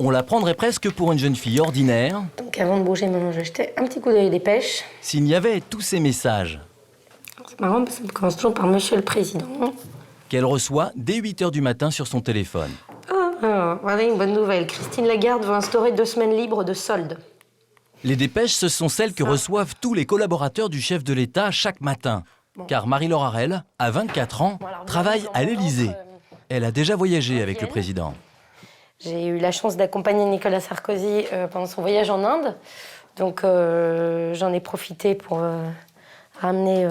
On la prendrait presque pour une jeune fille ordinaire. Donc avant de bouger, maintenant je jetais un petit coup d'œil des pêches. S'il y avait tous ces messages C'est marrant parce que ça commence toujours par Monsieur le Président. qu'elle reçoit dès 8 h du matin sur son téléphone. Ah, voilà une bonne nouvelle. Christine Lagarde veut instaurer 2 semaines libres de solde. Les dépêches, ce sont celles que reçoivent tous les collaborateurs du chef de l'État chaque matin. Car Marie-Laure Harel, à 24 ans, travaille à l'Élysée. Elle a déjà voyagé avec le président. J'ai eu la chance d'accompagner Nicolas Sarkozy pendant son voyage en Inde. Donc j'en ai profité pour ramener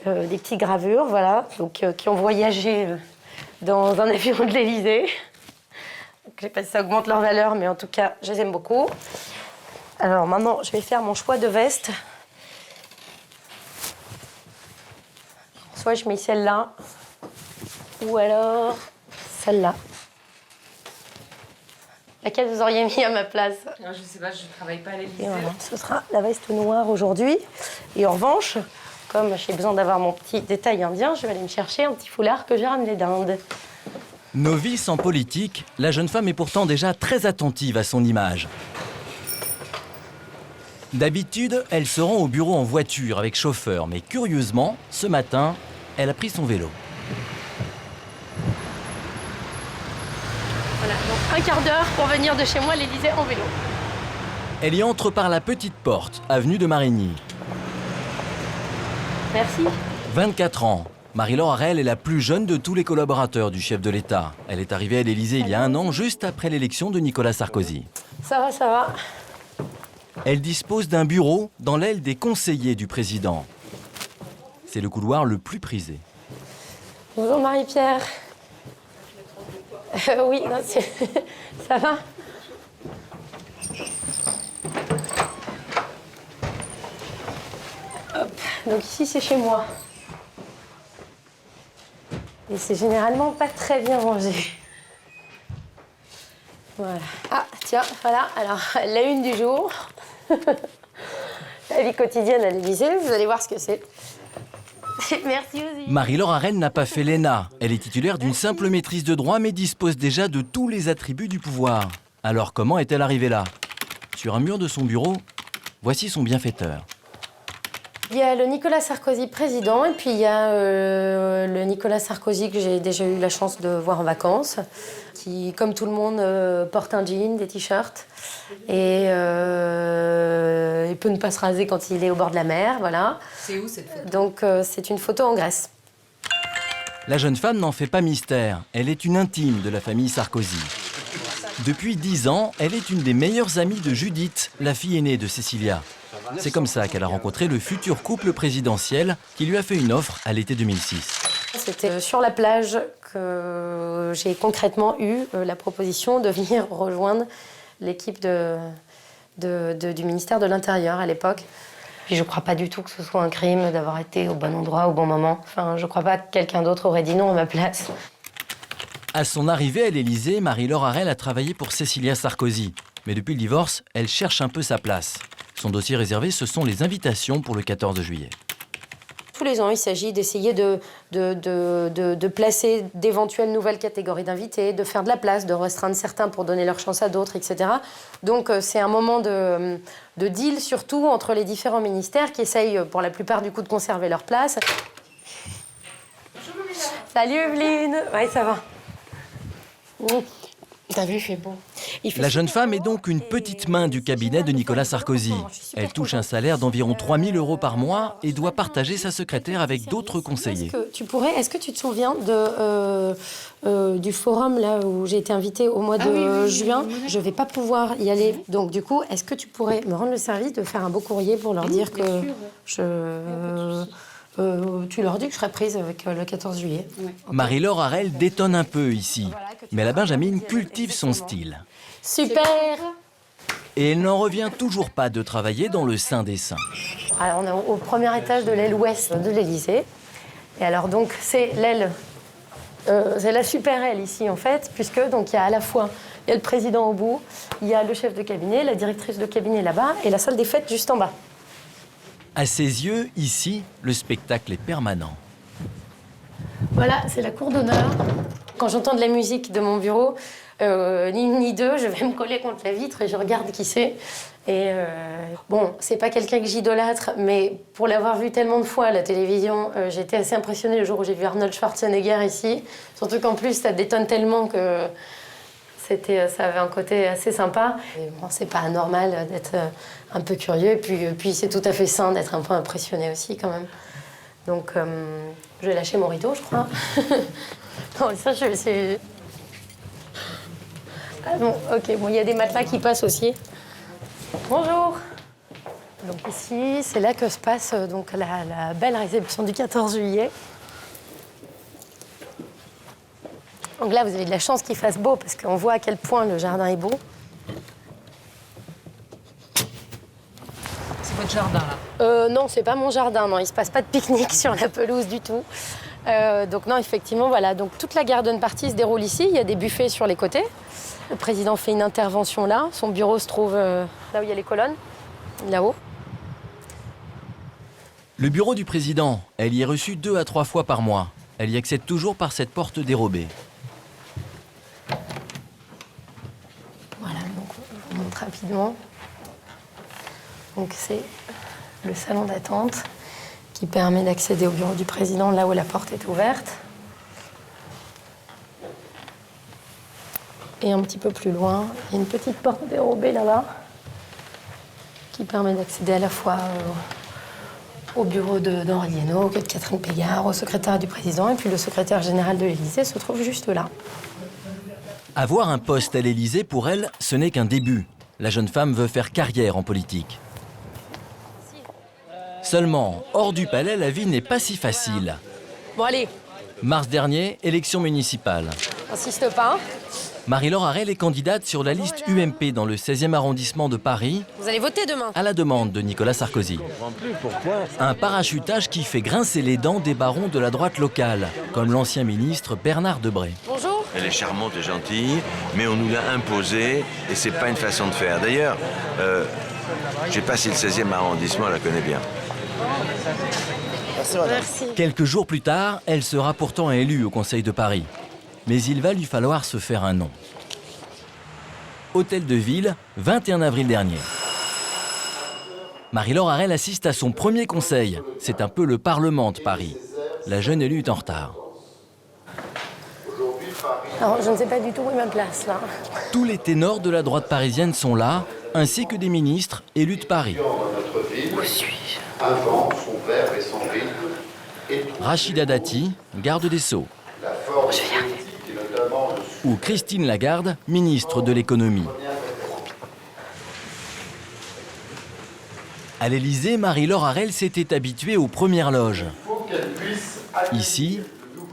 des petites gravures, voilà, donc, qui ont voyagé dans un avion de l'Élysée. Je ne sais pas si ça augmente leur valeur, mais en tout cas, je les aime beaucoup. Alors maintenant, je vais faire mon choix de veste. Soit je mets celle-là, ou alors celle-là. Laquelle vous auriez mis à ma place? Non, je sais pas, je travaille pas à l'Élysée. Et voilà, ce sera la veste noire aujourd'hui. Et en revanche, comme j'ai besoin d'avoir mon petit détail indien, je vais aller me chercher un petit foulard que j'ai ramené d'Inde. Novice en politique, la jeune femme est pourtant déjà très attentive à son image. D'habitude, elle se rend au bureau en voiture avec chauffeur, mais curieusement, ce matin, elle a pris son vélo. Voilà, donc un quart d'heure pour venir de chez moi à l'Élysée en vélo. Elle y entre par la petite porte, avenue de Marigny. Merci. 24 ans. Marie-Laure Harel est la plus jeune de tous les collaborateurs du chef de l'État. Elle est arrivée à l'Élysée il y a 1 an, juste après l'élection de Nicolas Sarkozy. Ça va, ça va. Elle dispose d'un bureau dans l'aile des conseillers du président. C'est le couloir le plus prisé. Bonjour Marie-Pierre. Oui, non, ça va? Hop. Donc ici, c'est chez moi. Et c'est généralement pas très bien rangé. Voilà. Ah, tiens, voilà. Alors, la une du jour. La vie quotidienne à l'Élysée, vous allez voir ce que c'est. Merci aussi. Marie-Laure Harel n'a pas fait l'ENA. Elle est titulaire d'une simple maîtrise de droit, mais dispose déjà de tous les attributs du pouvoir. Alors comment est-elle arrivée là? Sur un mur de son bureau, voici son bienfaiteur. Il y a le Nicolas Sarkozy président et puis il y a le Nicolas Sarkozy que j'ai déjà eu la chance de voir en vacances, qui, comme tout le monde, porte un jean, des t-shirts et il peut ne pas se raser quand il est au bord de la mer, voilà. C'est où cette photo? Donc c'est une photo en Grèce. La jeune femme n'en fait pas mystère. Elle est une intime de la famille Sarkozy. Depuis 10 ans, elle est une des meilleures amies de Judith, la fille aînée de Cécilia. C'est comme ça qu'elle a rencontré le futur couple présidentiel qui lui a fait une offre à l'été 2006. C'était sur la plage que j'ai concrètement eu la proposition de venir rejoindre l'équipe du ministère de l'Intérieur à l'époque. Puis je ne crois pas du tout que ce soit un crime d'avoir été au bon endroit au bon moment. Enfin, je ne crois pas que quelqu'un d'autre aurait dit non à ma place. À son arrivée à l'Élysée, Marie-Laure Harel a travaillé pour Cécilia Sarkozy. Mais depuis le divorce, elle cherche un peu sa place. Son dossier réservé, ce sont les invitations pour le 14 juillet. Tous les ans, il s'agit d'essayer de placer d'éventuelles nouvelles catégories d'invités, de faire de la place, de restreindre certains pour donner leur chance à d'autres, etc. Donc c'est un moment de deal, surtout entre les différents ministères qui essayent, pour la plupart du coup, de conserver leur place. Salut Evelyne. Ouais, ça va. T'as vu, il fait beau. La jeune femme est donc une petite main du cabinet de Nicolas Sarkozy. Elle touche un salaire d'environ 3 000 € par mois et doit partager sa secrétaire avec d'autres conseillers. Est-ce que tu te souviens du forum là où j'ai été invitée au mois de juin? Je ne vais pas pouvoir y aller. Donc du coup, est-ce que tu pourrais me rendre le service de faire un beau courrier pour leur dire que tu leur dis que je serai prise avec le 14 juillet. Ouais. Okay. Marie-Laure Harel détonne un peu ici, mais la Benjamine cultive son style. Super! Et elle n'en revient toujours pas de travailler dans le sein des saints. Alors on est au premier étage de l'aile ouest de l'Élysée. Et alors donc c'est l'aile, c'est la super aile ici en fait, puisque donc il y a à la fois il y a le président au bout, il y a le chef de cabinet, la directrice de cabinet là-bas et la salle des fêtes juste en bas. À ses yeux, ici, le spectacle est permanent. Voilà, c'est la cour d'honneur. Quand j'entends de la musique de mon bureau, ni une ni deux, je vais me coller contre la vitre et je regarde qui c'est. Et bon, c'est pas quelqu'un que j'idolâtre, mais pour l'avoir vu tellement de fois à la télévision, j'étais assez impressionnée le jour où j'ai vu Arnold Schwarzenegger ici. Surtout qu'en plus, ça détonne tellement que ça avait un côté assez sympa. Et bon, c'est pas anormal d'être un peu curieux, et puis c'est tout à fait sain d'être un peu impressionné aussi quand même. Donc je vais lâcher mon rideau, je crois. Non, ça, c'est... Ah bon, ok, bon, il y a des matelas qui passent aussi. Bonjour. Donc ici, c'est là que se passe donc, la belle réception du 14 juillet. Donc là, vous avez de la chance qu'il fasse beau, parce qu'on voit à quel point le jardin est beau. C'est votre jardin, là? Non, c'est pas mon jardin, non. Il se passe pas de pique-nique sur la pelouse du tout. Donc non, effectivement, voilà. Donc toute la garden party se déroule ici. Il y a des buffets sur les côtés. Le président fait une intervention là. Son bureau se trouve là où il y a les colonnes, là-haut. Le bureau du président, elle y est reçue 2 à 3 fois par mois. Elle y accède toujours par cette porte dérobée. Voilà, donc je vous montre rapidement. Donc c'est le salon d'attente qui permet d'accéder au bureau du président là où la porte est ouverte. Et un petit peu plus loin, il y a une petite porte dérobée là-bas qui permet d'accéder à la fois au bureau d'Henri Liénaud, de Catherine Pégard, au secrétaire du président, et puis le secrétaire général de l'Élysée se trouve juste là. Avoir un poste à l'Élysée, pour elle, ce n'est qu'un début. La jeune femme veut faire carrière en politique. Seulement, hors du palais, la vie n'est pas si facile. Bon allez, Mars dernier, élection municipale. insiste pas. Marie-Laure Harel est candidate sur la liste UMP dans le 16e arrondissement de Paris, Vous allez voter demain. à la demande de Nicolas Sarkozy. Un parachutage qui fait grincer les dents des barons de la droite locale, comme l'ancien ministre Bernard Debré. Bonjour. Elle est charmante et gentille, mais on nous l'a imposée et c'est pas une façon de faire. D'ailleurs, j'ai passé le 16e arrondissement, elle la connaît bien. Merci. Quelques jours plus tard, elle sera pourtant élue au Conseil de Paris. Mais il va lui falloir se faire un nom. Hôtel de Ville, 21 avril dernier. Marie-Laure Harel assiste à son premier conseil. C'est un peu le Parlement de Paris. La jeune élue est en retard. Alors, je ne sais pas du tout où est ma place, là. Tous les ténors de la droite parisienne sont là, ainsi que des ministres élus de Paris. Où suis-je? Avant son père et son rythme et tout Rachida Dati, garde des Sceaux. la force politique et notamment le Ou Christine Lagarde, ministre de l'économie. À l'Élysée, Marie-Laure Harel s'était habituée aux premières loges. faut qu'elle puisse Ici,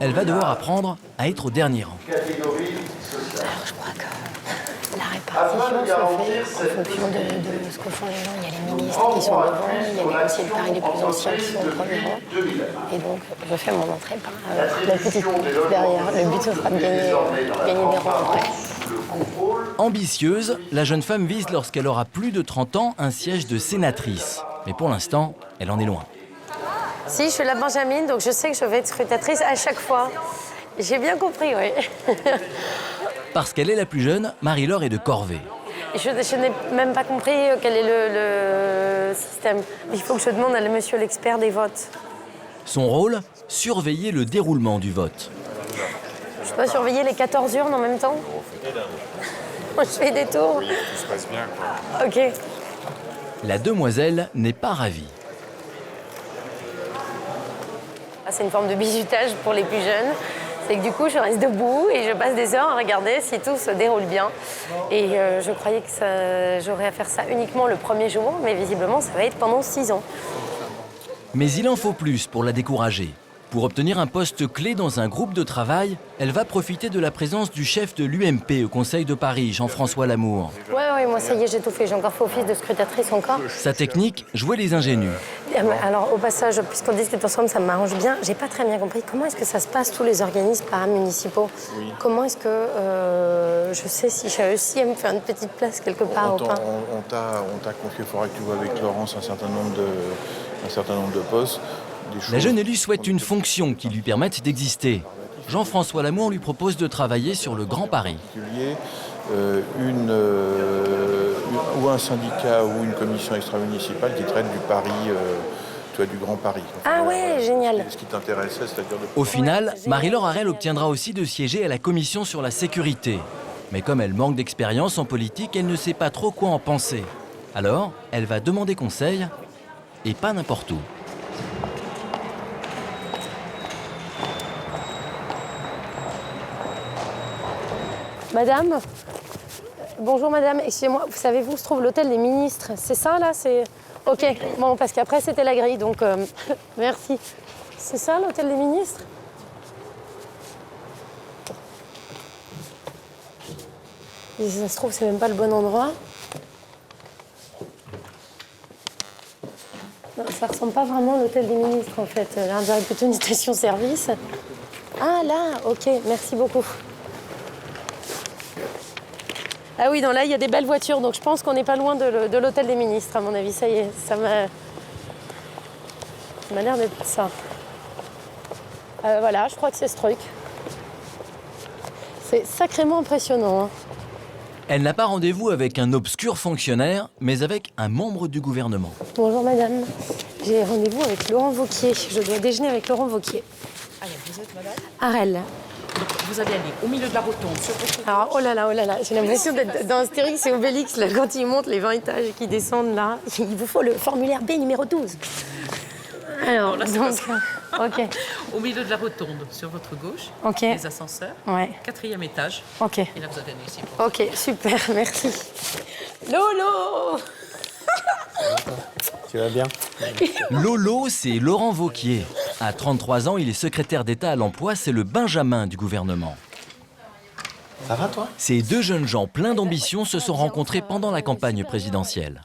elle va devoir apprendre à être au dernier rang. catégorie sociale. Alors, je crois que la répartition se fait en fonction de ce que font les gens. Il y a les ministres qui sont devant, il y a les conseillers de Paris les plus anciens qui sont au premier rang. Et donc, je fais mon entrée par la petite porte derrière. Le but, ce sera de gagner des rangs après. Ambitieuse, la jeune femme vise lorsqu'elle aura plus de 30 ans un siège de sénatrice. Mais pour l'instant, elle en est loin. Si, je suis la Benjamine, donc je sais que je vais être scrutatrice à chaque fois. J'ai bien compris, oui. Parce qu'elle est la plus jeune, Marie-Laure est de corvée. Je n'ai même pas compris quel est le système. Il faut que je demande à monsieur l'expert des votes. Son rôle, surveiller le déroulement du vote. Je dois surveiller les 14 urnes en même temps? Je fais des tours? Oui, tout se passe bien, quoi. Ok. La demoiselle n'est pas ravie. C'est une forme de bizutage pour les plus jeunes. C'est que du coup, je reste debout et je passe des heures à regarder si tout se déroule bien. Et je croyais que j'aurais à faire ça uniquement le premier jour, mais visiblement, ça va être pendant 6 ans. Mais il en faut plus pour la décourager. Pour obtenir un poste clé dans un groupe de travail, elle va profiter de la présence du chef de l'UMP au Conseil de Paris, Jean-François Lamour. Ouais, moi ça y est, j'ai tout fait. J'ai encore fait office de scrutatrice encore. Sa technique, jouer les ingénus. Alors au passage, puisqu'on discute ensemble, ça m'arrange bien. J'ai pas très bien compris comment est-ce que ça se passe tous les organismes paramunicipaux. Oui. Comment est-ce que je sais si j'ai réussi à me faire une petite place quelque part ou pas? On t'a confié, il faudra que tu vois avec Laurence un certain nombre de postes. La jeune élue souhaite une fonction qui lui permette d'exister. Jean-François Lamour lui propose de travailler sur le Grand Paris. Ou un syndicat ou une commission extra-municipale qui traite du Paris, du Grand Paris. Ah ouais, génial. Ce qui t'intéressait, c'est-à-dire Au final, Marie-Laure Harel obtiendra aussi de siéger à la commission sur la sécurité. Mais comme elle manque d'expérience en politique, elle ne sait pas trop quoi en penser. Alors, elle va demander conseil, et pas n'importe où. Madame, bonjour madame, excusez-moi, vous savez où se trouve l'hôtel des ministres? C'est ça là? C'est... Ok, bon, parce qu'après c'était la grille, donc merci. C'est ça l'hôtel des ministres? Et si ça se trouve, c'est même pas le bon endroit. Non, ça ressemble pas vraiment à l'hôtel des ministres en fait. Là, on dirait plutôt une station-service. Ah là, ok, merci beaucoup. Ah oui, non, là, il y a des belles voitures, donc je pense qu'on n'est pas loin de l'hôtel des ministres, à mon avis. Ça y est, ça m'a l'air d'être ça. Voilà, je crois que c'est ce truc. C'est sacrément impressionnant. Hein. Elle n'a pas rendez-vous avec un obscur fonctionnaire, mais avec un membre du gouvernement. Bonjour madame, j'ai rendez-vous avec Laurent Wauquiez. Je dois déjeuner avec Laurent Wauquiez. Alors, vous êtes madame? Arel. Vous allez aller au milieu de la rotonde, sur votre... Alors, oh là là, j'ai l'impression d'être dans Astérix et Obélix, là, quand ils montent les 20 étages et qu'ils descendent là. Il vous faut le formulaire B numéro 12. Alors, là, donc, ok. Au milieu de la rotonde, sur votre gauche, Ok. les ascenseurs, Ouais. 4e étage. Ok. Et là, vous allez aller ici. Pour... Ok, super, merci. Lolo! Tu vas bien? Lolo, c'est Laurent Wauquiez. À 33 ans, il est secrétaire d'État à l'emploi, c'est le Benjamin du gouvernement. Ça va toi? Ces deux jeunes gens pleins d'ambition se sont rencontrés pendant la campagne présidentielle.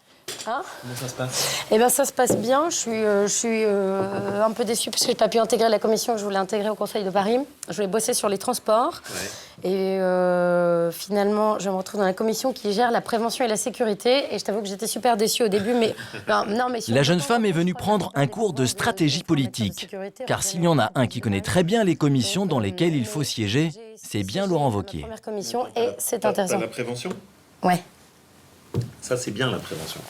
Hein? Comment ça se passe? Eh bien, ça se passe bien. Je suis un peu déçue parce que je n'ai pas pu intégrer la commission que je voulais intégrer au Conseil de Paris. Je voulais bosser sur les transports. Ouais. Et finalement, je me retrouve dans la commission qui gère la prévention et la sécurité. Et je t'avoue que j'étais super déçue au début. Mais, non, mais la jeune femme est venue prendre un cours de stratégie politique. Car s'il y en a un qui connaît très bien les commissions dans lesquelles il faut siéger, c'est bien Laurent Wauquiez. Première commission et c'est intéressant. La prévention? Ouais. Ça, c'est bien la prévention.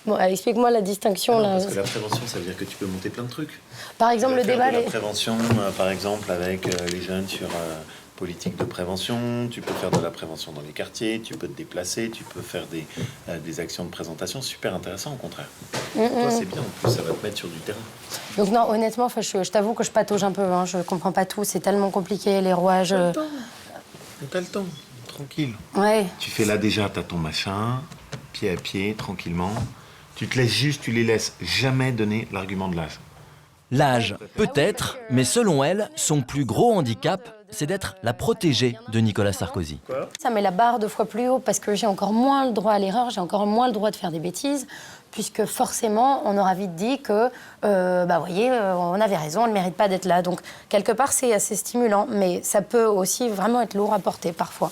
Bon, explique-moi la distinction. Là. Parce que la prévention, ça veut dire que tu peux monter plein de trucs. Par exemple, le débat... La prévention, par exemple, avec les jeunes sur politique de prévention. Tu peux faire de la prévention dans les quartiers. Tu peux te déplacer. Tu peux faire des actions de présentation. Super intéressant, au contraire. Toi, c'est bien. En plus, ça va te mettre sur du terrain. Donc non, honnêtement, je t'avoue que je patauge un peu. Hein, je comprends pas tout. C'est tellement compliqué, les rouages... T'as le temps. Tranquille. Ouais. Tu fais là déjà, t'as ton machin, pied à pied, tranquillement. Tu te laisses juste, tu les laisses jamais donner l'argument de l'âge. L'âge, peut-être, mais selon elle, son plus gros handicap, c'est d'être la protégée de Nicolas Sarkozy. Ça met la barre 2 fois plus haut parce que j'ai encore moins le droit à l'erreur, j'ai encore moins le droit de faire des bêtises, puisque forcément, on aura vite dit que, voyez, on avait raison, on ne mérite pas d'être là. Donc, quelque part, c'est assez stimulant, mais ça peut aussi vraiment être lourd à porter parfois.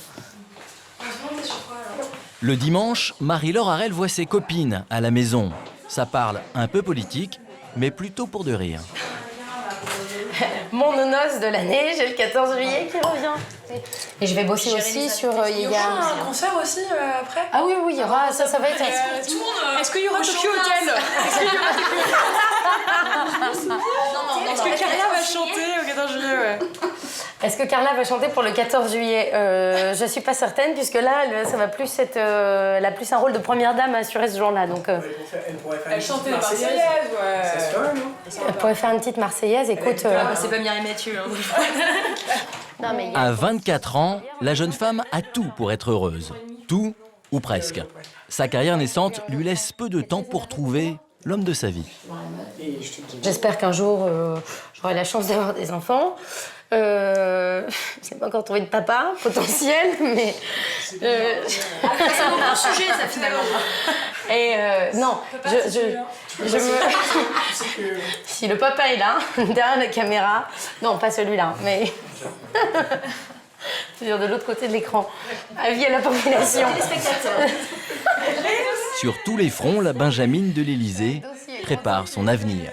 Le dimanche, Marie-Laure Harel voit ses copines à la maison. Ça parle un peu politique, mais plutôt pour de rire. Mon noce de l'année, j'ai le 14 juillet qui revient. Et je vais bosser aussi sur... Il y aura un concert aussi après? Ah oui, il y aura, ça va être... Tout le monde... Est-ce qu'il y aura Tokyo Hotel? Est-ce que Carla va chanter au 14 juillet? Ouais. Est-ce que Carla va chanter pour le 14 juillet? Je suis pas certaine, puisque là, ça va plus être... elle a plus un rôle de première dame à assurer ce jour-là, donc... Elle chantait la Marseillaise, ouais. Ça se fait, non? Elle pourrait faire une petite Marseillaise, écoute... C'est pas Mireille Mathieu, hein. Non, mais À 24 ans, la jeune femme a tout pour être heureuse. Tout, ou presque. Sa carrière naissante lui laisse peu de temps pour trouver l'homme de sa vie. J'espère qu'un jour, j'aurai la chance d'avoir des enfants. Je n'ai pas encore trouvé de papa potentiel, mais... C'est un bon sujet, ça, finalement. Et non, je me... Si le papa est là, derrière la caméra... Non, pas celui-là, mais... C'est-à-dire de l'autre côté de l'écran. Avis à la population. Sur tous les fronts, la Benjamine de l'Élysée prépare son avenir.